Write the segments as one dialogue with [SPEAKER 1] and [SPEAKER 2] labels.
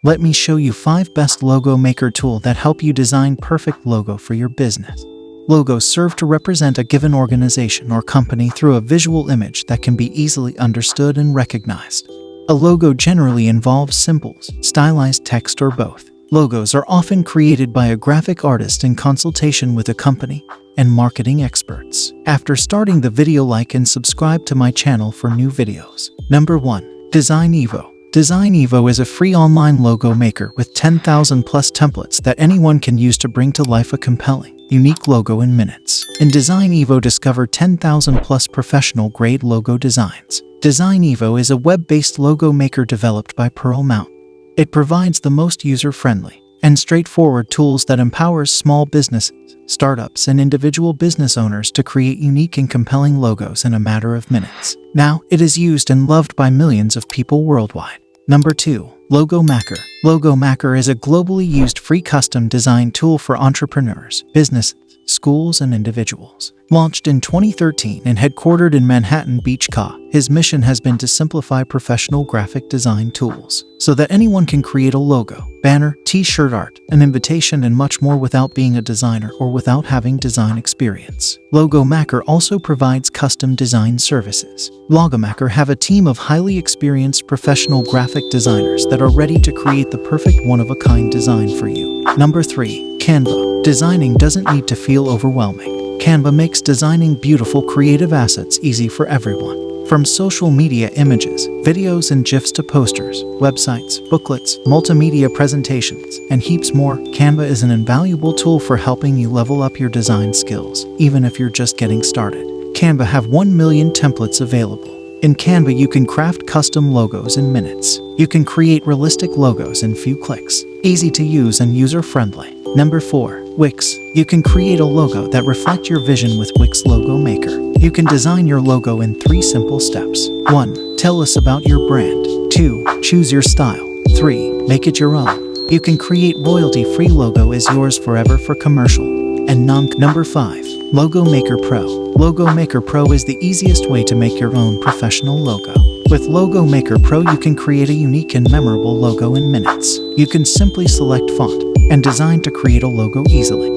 [SPEAKER 1] Let me show you 5 best logo maker tool that help you design perfect logo for your business. Logos serve to represent a given organization or company through a visual image that can be easily understood and recognized. A logo generally involves symbols, stylized text, or both. Logos are often created by a graphic artist in consultation with a company and marketing experts. After starting the video, like and subscribe to my channel for new videos. Number 1. Design Evo. Design Evo is a free online logo maker with 10,000 plus templates that anyone can use to bring to life a compelling, unique logo in minutes. In Design Evo, discover 10,000 plus professional grade logo designs. Design Evo is a web-based logo maker developed by Pearl Mountain. It provides the most user-friendly and straightforward tools that empowers small businesses, startups, and individual business owners to create unique and compelling logos in a matter of minutes. Now, it is used and loved by millions of people worldwide. Number 2. Logo Maker. Logo Maker is a globally used free custom design tool for entrepreneurs, businesses, schools, and individuals. Launched in 2013 and headquartered in Manhattan Beach, CA, his mission has been to simplify professional graphic design tools so that anyone can create a logo, banner, t-shirt art, an invitation, and much more without being a designer or without having design experience. Logo Maker also provides custom design services. Logo Maker have a team of highly experienced professional graphic designers that are ready to create the perfect one-of-a-kind design for you. Number 3. Canva. Designing doesn't need to feel overwhelming. Canva makes designing beautiful creative assets easy for everyone. From social media images, videos, and GIFs to posters, websites, booklets, multimedia presentations, and heaps more, Canva is an invaluable tool for helping you level up your design skills, even if you're just getting started. Canva have 1 million templates available. In Canva, you can craft custom logos in minutes. You can create realistic logos in few clicks. Easy to use and user-friendly. Number 4. Wix. You can create a logo that reflects your vision with Wix Logo Maker. You can design your logo in 3 simple steps. 1. Tell us about your brand. 2. Choose your style. 3. Make it your own. You can create royalty-free logo is yours forever for commercial and non. Number 5. Logo Maker Pro. Logo Maker Pro is the easiest way to make your own professional logo. With Logo Maker Pro, you can create a unique and memorable logo in minutes. You can simply select font and design to create a logo easily.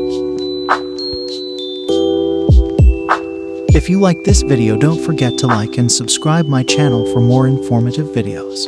[SPEAKER 1] If you like this video, don't forget to like and subscribe my channel for more informative videos.